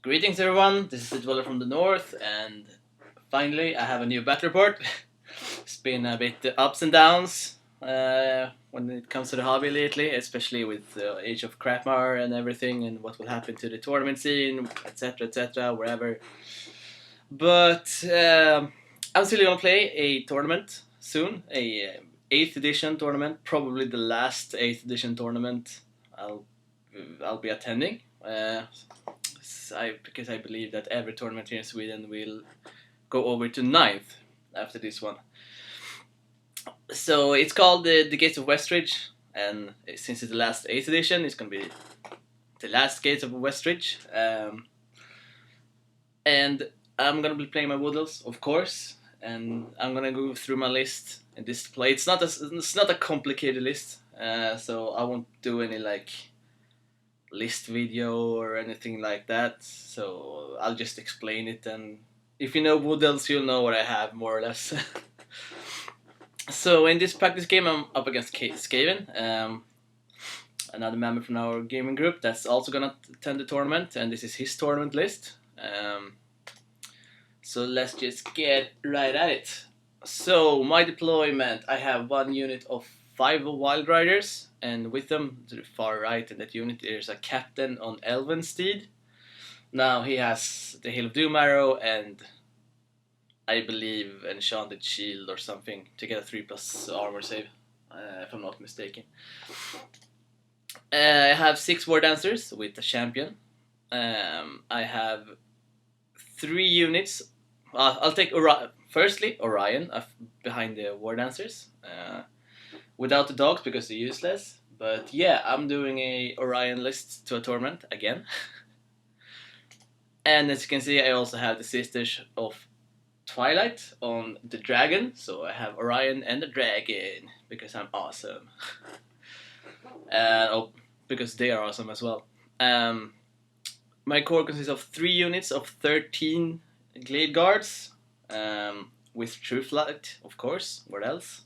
Greetings everyone, this is the Dweller from the North, and finally I have a new battle report. It's been a bit ups and downs when it comes to the hobby lately, especially with the Age of Crapmar and everything, and what will happen to the tournament scene, etc., wherever. But I'm still gonna play a tournament soon, a 8th edition tournament, probably the last 8th edition tournament I'll be attending. Because I believe that every tournament here in Sweden will go over to 9th after this one. So it's called the Gates of Westridge, and since it's the last 8th edition, it's going to be the Last Gates of Westridge. And I'm going to be playing my Woodles, of course, and I'm going to go through my list in this play. It's not a complicated list, so I won't do any list video or anything like that, so I'll just explain it, and if you know Woodles, you'll know what I have, more or less. So in this practice game, I'm up against Skaven, another member from our gaming group that's also gonna attend the tournament, and this is his tournament list. So let's just get right at it. So my deployment, I have one unit of 5 Wild Riders, and with them to the far right in that unit there's a captain on Elven Steed. Now he has the Hail of Doom arrow and I believe Enchanted Shield or something to get a 3+ armor save, if I'm not mistaken. I have 6 War Dancers with a champion. I have 3 units. I'll take firstly Orion behind the War Dancers. Without the dogs because they're useless. But yeah, I'm doing a Orion list to a tournament again. And as you can see, I also have the Sisters of Twilight on the dragon. So I have Orion and the dragon because I'm awesome. Because they are awesome as well. My core consists of 3 units of 13 Glade Guards, with True Flight, of course. What else?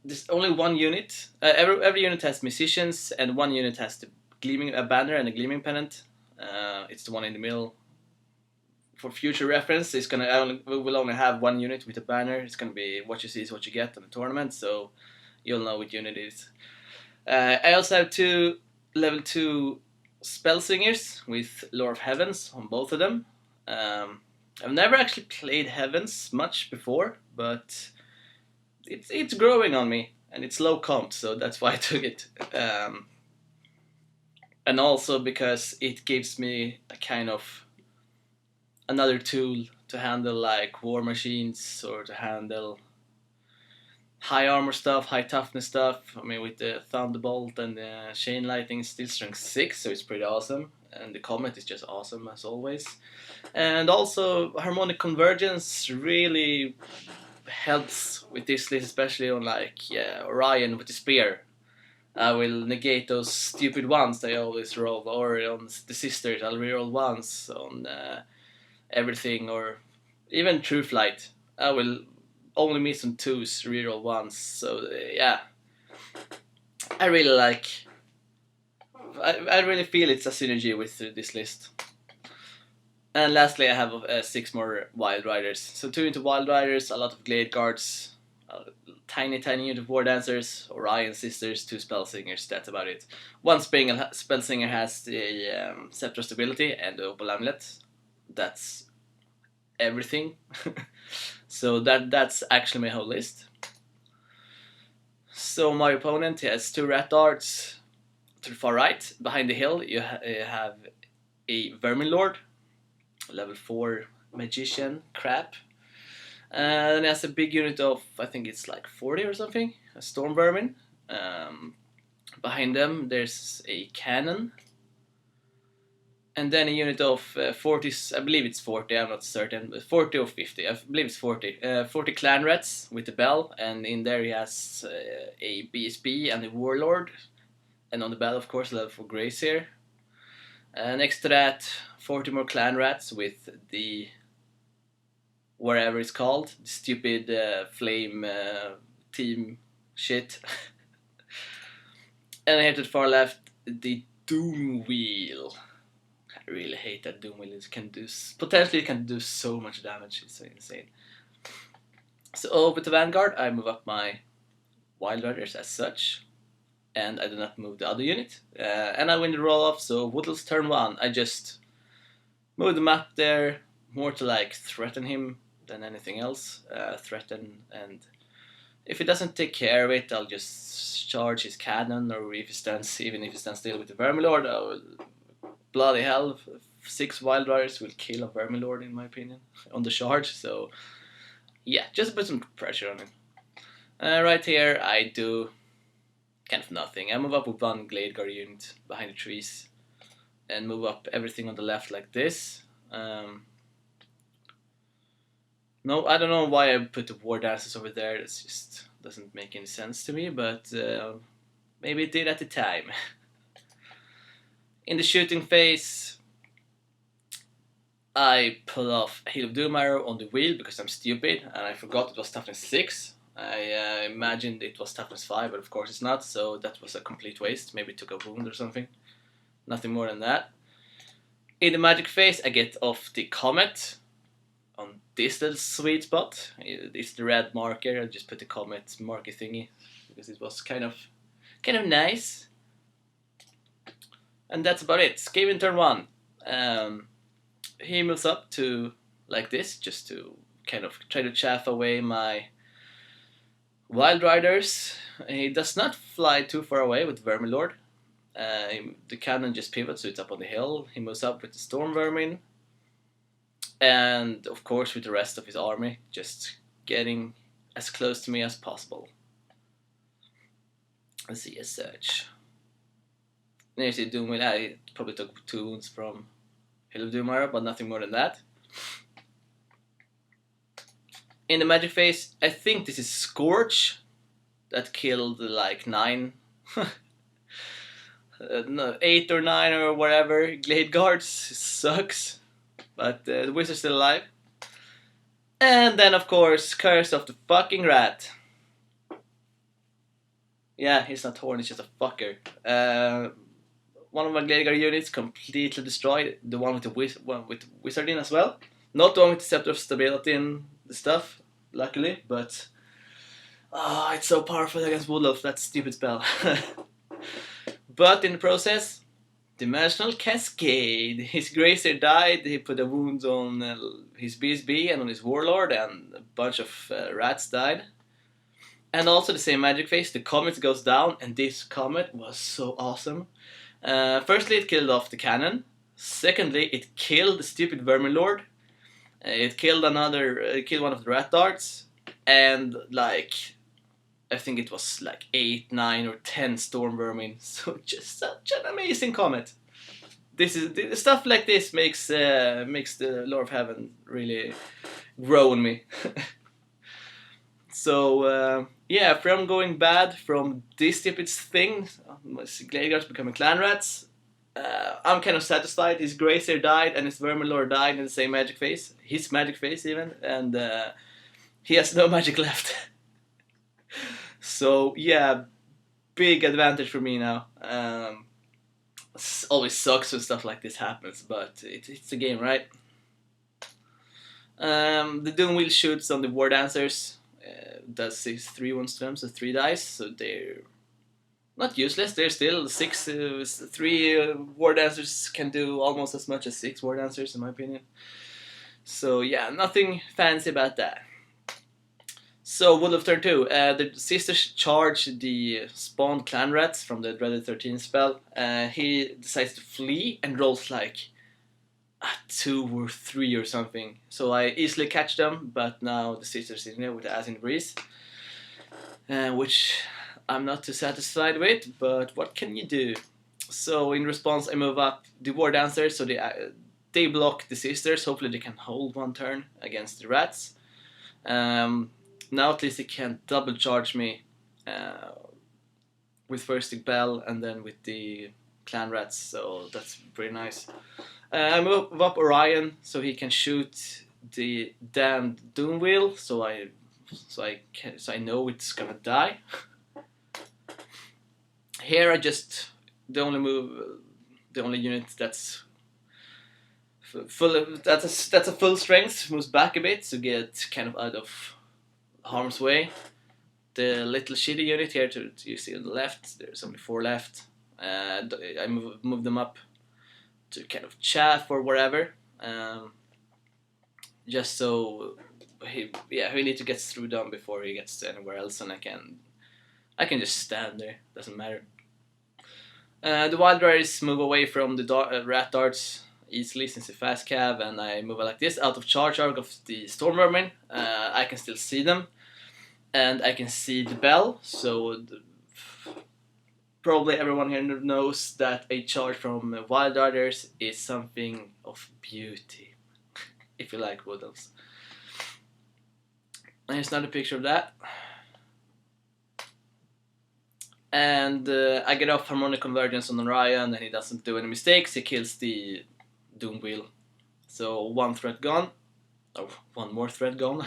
There's only one unit. Every unit has musicians, and one unit has a banner and a gleaming pennant. It's the one in the middle. For future reference, we will only have one unit with a banner. It's gonna be what you see is what you get on the tournament, so you'll know what unit it is. I also have 2 level 2 spell singers with Lore of Heavens on both of them. I've never actually played Heavens much before, but it's growing on me, and it's low comp, so that's why I took it. And also because it gives me a kind of another tool to handle like war machines or to handle high armor stuff, high toughness stuff. I mean, with the Thunderbolt and the Chain Lightning, still strength 6, so it's pretty awesome. And the Comet is just awesome as always. And also, Harmonic Convergence really helps with this list, especially on Orion with the spear. I will negate those stupid ones they always roll, or on the Sisters I'll reroll once on everything, or even True Flight. I will only miss on 2s, reroll once. So yeah, I really I really feel it's a synergy with this list. And lastly, I have 6 more Wild Riders. So 2 into Wild Riders, a lot of Glade Guards, a tiny unit of War Dancers, Orion Sisters, 2 Spell Singers, that's about it. One Spell Singer has the Scepter Stability and the Opal Amulet. That's everything. So that's actually my whole list. So my opponent has 2 Rat Darts to the far right. Behind the hill you have a Vermin Lord, level 4 magician crap, and it has a big unit of, I think it's like 40 or something, a Storm Vermin. Behind them there's a cannon, and then a unit of 40, I believe it's 40, I'm not certain, but 40 or 50, I believe it's 40. 40 Clan Rats with the bell, and in there he has a BSB and a Warlord, and on the bell, of course, level 4 Grazier. Next to that, 40 more Clan Rats with the whatever it's called, the stupid flame team shit. And here to the far left, the Doom Wheel. I really hate that Doom Wheel. It can do potentially it can do so much damage. It's so insane. So over to Vanguard, I move up my Wild Riders as such, and I do not move the other unit. And I win the roll off. So Woodle's turn 1. I just move them up there more to like threaten him than anything else. Threaten, and if he doesn't take care of it, I'll just charge his cannon, or if he stands, even if he stands still with the Vermilord, I will, bloody hell, 6 Wild Riders will kill a Vermilord in my opinion on the charge. So yeah, just put some pressure on him. Right here, I do kind of nothing. I move up with 1 Glade Guard unit behind the trees and move up everything on the left like this. No, I don't know why I put the War Dancers over there. It just doesn't make any sense to me, but maybe it did at the time. In the shooting phase, I pull off Hail of Doom Arrow on the wheel because I'm stupid and I forgot it was toughness 6. I imagined it was toughness 5, but of course it's not, so that was a complete waste. Maybe it took a wound or something. Nothing more than that. In the magic phase, I get off the Comet on this little sweet spot. It's the red marker. I just put the Comet marker thingy because it was kind of nice. And that's about it. Skaven turn 1. He moves up to like this, just to kind of try to chaff away my Wild Riders. He does not fly too far away with Vermilord. The cannon just pivots, so it's up on the hill. He moves up with the Storm Vermin. And of course with the rest of his army, just getting as close to me as possible. Let's see, as such. Near to Doom Wheel, I probably took 2 wounds from Hail of Doom Arrow, but nothing more than that. In the magic phase, I think this is Scorch that killed like 9, no, 8 or 9 or whatever Glade Guards. It sucks, but the wizard's still alive. And then of course, Curse of the fucking Rat. Yeah, he's not horny, he's just a fucker. One of my Glade Guard units completely destroyed. The one with the wizard in as well. Not the one with the Scepter of Stability and the stuff, luckily, but it's so powerful against Woodlove, that stupid spell. But in the process, Dimensional Cascade. His Grazer died, he put a wound on his BSB and on his Warlord, and a bunch of rats died. And also the same magic phase, the Comet goes down, and this Comet was so awesome. Firstly, it killed off the cannon. Secondly, it killed the stupid Vermilord. It killed one of the rat darts, and like I think it was like 8, 9, or 10 storm vermin. So just such an amazing comet. Stuff like this makes the Lord of Heaven really grow on me. So yeah, from going bad from this stupid thing, my Glade Guards becoming clan rats, I'm kind of satisfied. His Grazer died and his Vermilord died in the same magic phase. His magic phase even, and he has no magic left. So yeah, big advantage for me now. It always sucks when stuff like this happens, but it's a game, right? The Doom Wheel shoots on the War Dancers. Does 3 wounds to them, so 3 dice. So they're not useless. They're still 3 War Dancers can do almost as much as 6 War Dancers, in my opinion. So yeah, nothing fancy about that. So Wood of turn 2, the sisters charge the spawned clan rats from the Dreaded 13 spell. He decides to flee and rolls like a 2 or 3 or something. So I easily catch them, but now the sisters in there with the ass in the breeze, which I'm not too satisfied with, but what can you do? So in response, I move up the War Dancers, so they block the sisters. Hopefully they can hold 1 turn against the rats. Now at least they can double charge me with first the bell and then with the clan rats, so that's pretty nice. I move up Orion so he can shoot the damned Doom Wheel, so I know it's gonna die. Here I just the only unit that's That's a full strength. Moves back a bit to get kind of out of harm's way. The little shitty unit here you see on the left. There's only 4 left. I move them up to kind of chaff or wherever. Just so he need to get through them before he gets to anywhere else, and I can just stand there. Doesn't matter. The Wild Riders move away from the Rat Darts easily since it's fast cav, and I move like this out of charge arc of the Storm Vermin. I can still see them, and I can see the bell, so probably everyone here knows that a charge from Wild Riders is something of beauty, if you like Wood Elves. And here's another picture of that. And I get off Harmonic Convergence on Orion, and he doesn't do any mistakes. He kills the Doom Wheel. So 1 threat gone. Oh, 1 more threat gone.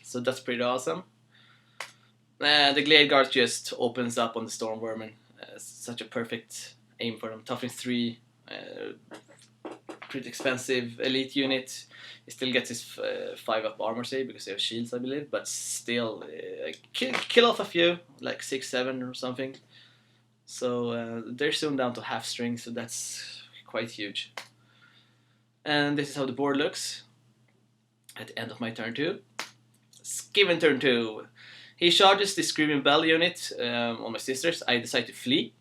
So that's pretty awesome. The Glade Guard just opens up on the Storm Vermin. Such a perfect aim for them. Toughness 3. Pretty expensive elite unit. He still gets his 5-up armor save because they have shields, I believe, but still kill off a few, like 6-7 or something. So they're soon down to half strength, so that's quite huge. And this is how the board looks at the end of my turn 2. Skaven turn 2. He charges the Screaming Bell unit on my sisters. I decide to flee.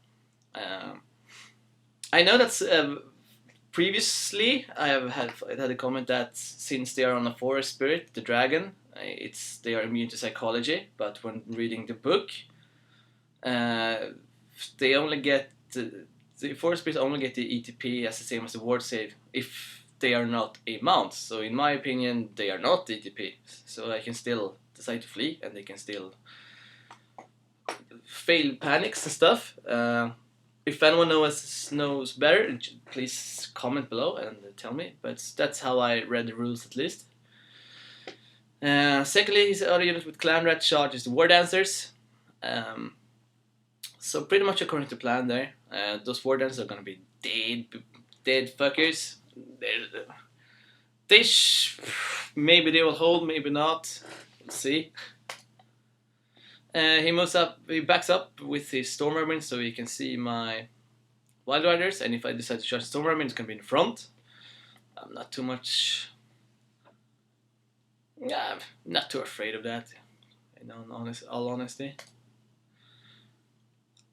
I know that's previously I had a comment that since they are on a forest spirit, the dragon, they are immune to psychology. But when reading the book, they only get the forest spirits only get the ETP as the same as the ward save if they are not a mount. So in my opinion, they are not ETP. So I can still decide to flee, and they can still fail panics and stuff. If anyone knows better, please comment below and tell me. But that's how I read the rules, at least. Secondly, his other unit with Clan Rat charge is the War Dancers. So pretty much according to plan there. Those War Dancers are gonna be dead fuckers. Maybe they will hold, maybe not. We'll see. He backs up with his Storm Vermin so he can see my Wild Riders, and if I decide to charge the Storm Vermin, it's going to be in front. I'm not too much... I'm not too afraid of that, in all honesty.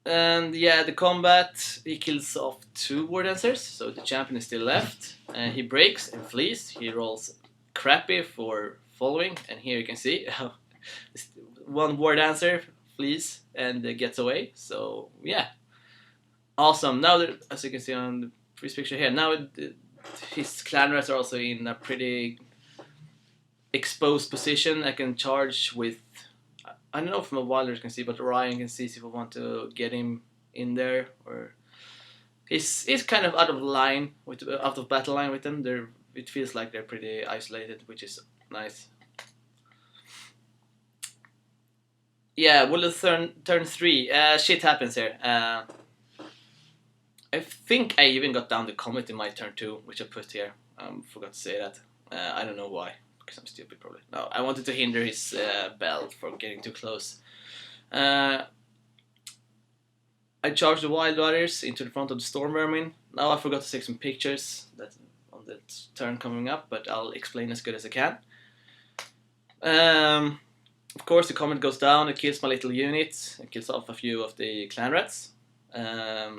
And yeah, the combat, he kills off 2 War Dancers, so the champion is still left. He breaks and flees. He rolls crappy for following, and here you can see 1 War Dancer flees and gets away. So yeah, awesome. Now, as you can see on the first picture here, now his clan rats are also in a pretty exposed position. I can charge with, I don't know if my Wilders can see, but Orion can see if I want to get him in there. Or he's kind of out of battle line with them. It feels like they're pretty isolated, which is nice. Yeah, well, turn 3. Shit happens here. I think I even got down the comet in my turn 2, which I put here. Forgot to say that. I don't know why, because I'm stupid probably. No, I wanted to hinder his bell from getting too close. I charged the Wild Riders into the front of the Storm Vermin. Now I forgot to take some pictures on the turn coming up, but I'll explain as good as I can. Of course, the comet goes down, it kills my little unit, it kills off a few of the clan rats. I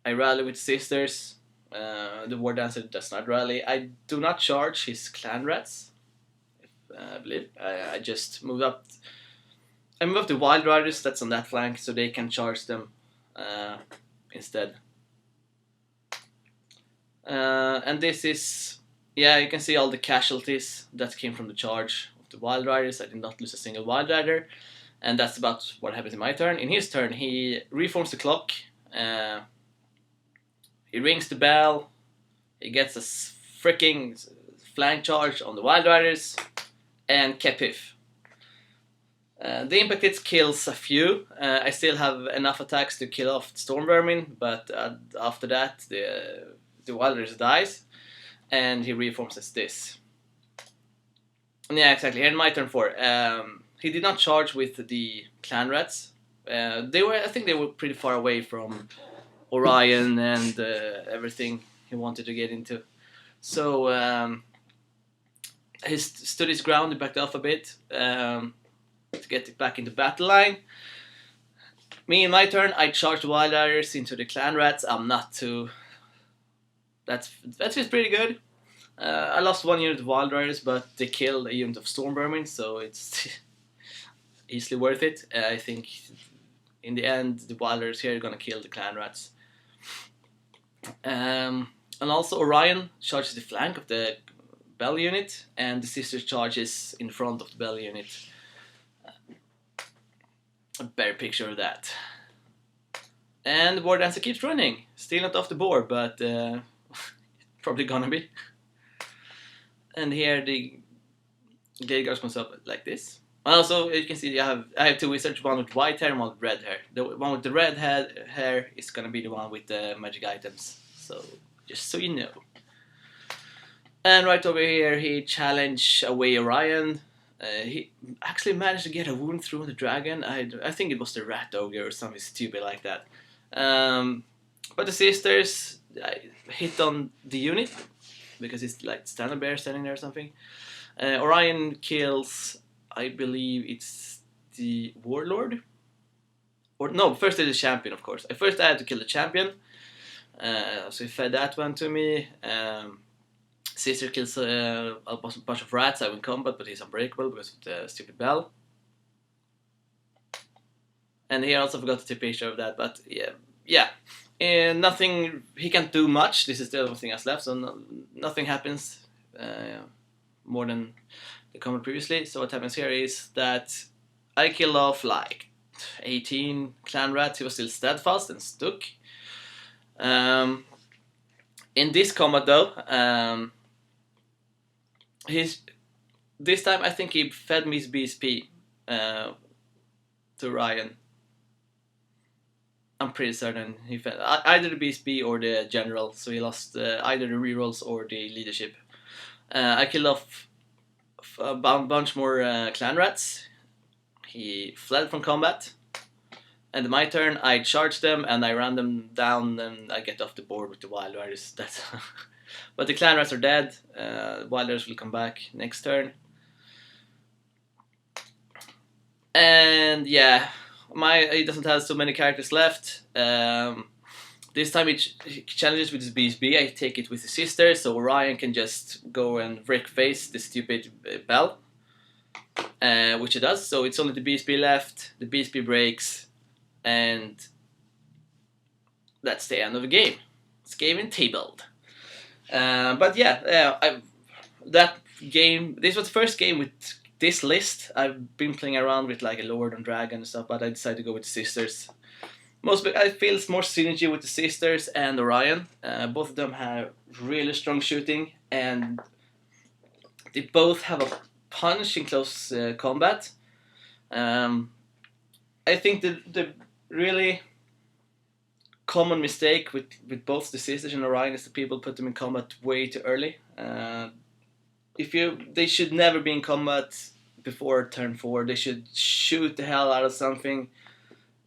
rally with sisters. The War Dancer does not rally. I do not charge his clan rats, I believe. I just moved up. I moved up the Wild Riders that's on that flank so they can charge them instead. And this is... Yeah, you can see all the casualties that came from the charge of the Wild Riders. I did not lose a single Wild Rider. And that's about what happens in my turn. In his turn, he reforms the clock. He rings the bell. He gets a freaking flank charge on the Wild Riders. And Kepif. The impact hits kills a few. I still have enough attacks to kill off Storm Vermin, but after that the Wilders dies, and he reforms as this. And yeah, exactly. And my turn 4. He did not charge with the Clan Rats. I think they were pretty far away from Orion and everything he wanted to get into. So he stood his ground, he backed off a bit to get back into battle line. Me, in my turn, I charged Wild Riders into the Clan Rats. I'm not too... That feels pretty good. I lost 1 unit of Wild Riders, but they killed a unit of Storm Vermin, so it's easily worth it. I think in the end, the Wild Riders here are gonna kill the Clan Rats. And also Orion charges the flank of the Bell unit, and the Sisters charges in front of the Bell unit. A better picture of that. And the War Dancer keeps running. Still not off the board, but probably gonna be. And here the Gale Guards comes up like this. Also, you can see I have 2 wizards, one with white hair and one with red hair. The one with the red hair is gonna be the one with the magic items. So, just so you know. And right over here, he challenged away Orion. He actually managed to get a wound through the dragon. I think it was the rat ogre or something stupid like that. But the Sisters hit on the unit because it's like Standard Bear standing there or something. Orion kills, I believe it's the Warlord. Or no, first it's the champion, of course. First I had to kill the champion. So he fed that one to me. Sister kills a bunch of rats. I win combat, but he's unbreakable because of the stupid bell. And he also forgot to take a picture of that, but yeah. Nothing, he can't do much. This is the only thing that's left, so nothing happens more than the comment previously. So what happens here is that I kill off like 18 clan rats. He was still steadfast and stuck. In this combat though, this time I think he fed me his BSP to Ryan. I'm pretty certain he fed either the BSP or the general, so he lost either the rerolls or the leadership. I killed off a bunch more clan rats. He fled from combat. And my turn, I charged them and I ran them down and I get off the board with the Wild Riders. That's but the clan rats are dead. Wild Riders will come back next turn. And yeah, he doesn't have so many characters left. This time he challenges with his BSB. I take it with the Sisters, so Orion can just go and wreck face the stupid bell. Which it does, so it's only the BSB left. The BSB breaks. And that's the end of the game. Skaven tabled. But yeah, that game. This was the first game with this list. I've been playing around with like a Lord and Dragon and stuff, but I decided to go with the Sisters. I feel it's more synergy with the Sisters and Orion. Both of them have really strong shooting, and they both have a punch in close combat. I think the really common mistake with both the Sisters and Orion is that people put them in combat way too early. They should never be in combat before turn 4. They should shoot the hell out of something,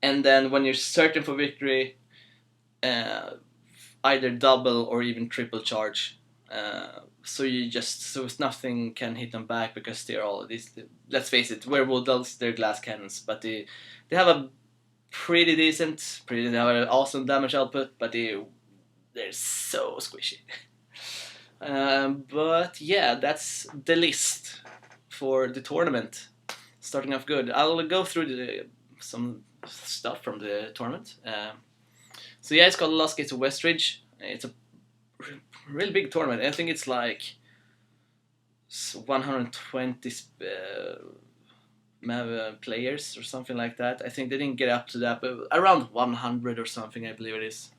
and then when you're certain for victory, either double or even triple charge. So nothing can hit them back because they're all these. Let's face it, werewolves, they're glass cannons, but they have a they have an awesome damage output, but they're so squishy. But yeah, that's the list for the tournament. Starting off good. I'll go through some stuff from the tournament. So yeah, it's called Last Gate of Westridge. It's a really big tournament. I think it's like 120 players or something like that. I think they didn't get up to that, but around 100 or something, I believe it is.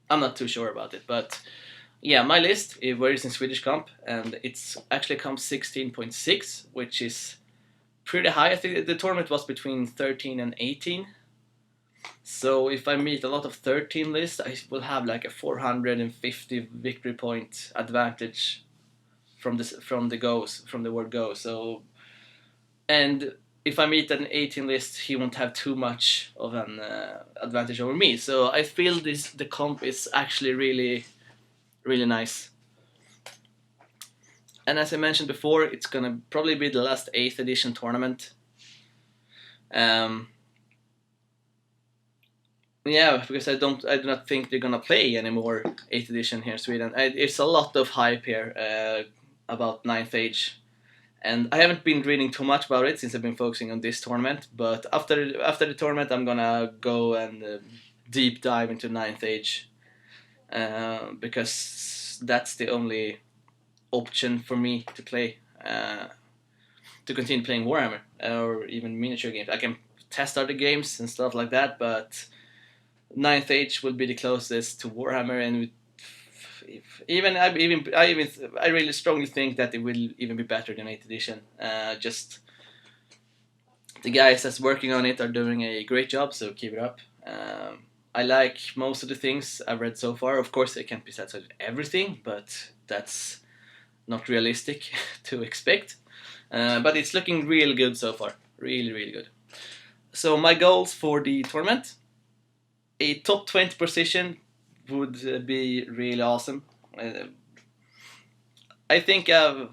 I'm not too sure about it, but yeah, my list varies in Swedish comp, and it's actually comp 16.6, which is pretty high. I think the tournament was between 13 and 18. So if I meet a lot of 13 lists, I will have like a 450 victory point advantage from the word go. So, and if I meet an 18 list, he won't have too much of an advantage over me. So I feel the comp is actually really really nice. And as I mentioned before, it's gonna probably be the last 8th edition tournament. Yeah, because I do not think they're gonna play anymore 8th edition here in Sweden. It's a lot of hype here about 9th Age, and I haven't been reading too much about it since I've been focusing on this tournament. But after the tournament, I'm gonna go and deep dive into 9th Age because that's the only option for me to play to continue playing Warhammer or even miniature games. I can test other games and stuff like that, but 9th Age will be the closest to Warhammer, and I really strongly think that it will even be better than 8th edition. Just the guys that's working on it are doing a great job, so keep it up. I like most of the things I've read so far. Of course, I can't be satisfied with everything, but that's not realistic to expect. But it's looking really good so far. Really, really good. So my goals for the tournament: a top 20 position would be really awesome. I think I've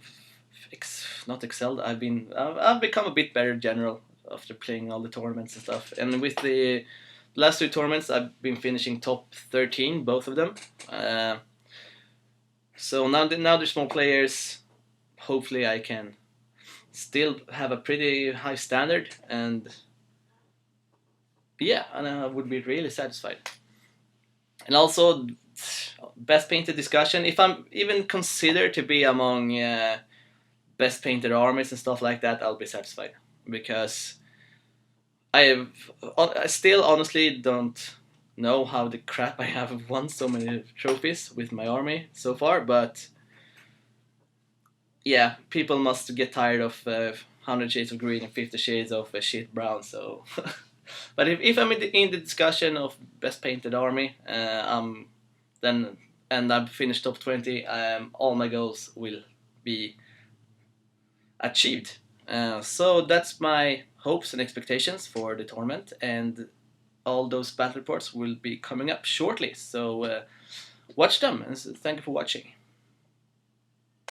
not excelled. I've become a bit better in general after playing all the tournaments and stuff. And with the last 2 tournaments, I've been finishing top 13, both of them. So now there's more players. Hopefully, I can still have a pretty high standard, and yeah, and I would be really satisfied. And also, best painted discussion. If I'm even considered to be among best painted armies and stuff like that, I'll be satisfied, because I still honestly don't know how the crap I have won so many trophies with my army so far, but yeah, people must get tired of 100 shades of green and 50 shades of shit brown, so but if I'm in the discussion of best painted army, then and I've finished top 20, all my goals will be achieved. So that's my hopes and expectations for the tournament, and all those battle reports will be coming up shortly. So watch them, and thank you for watching.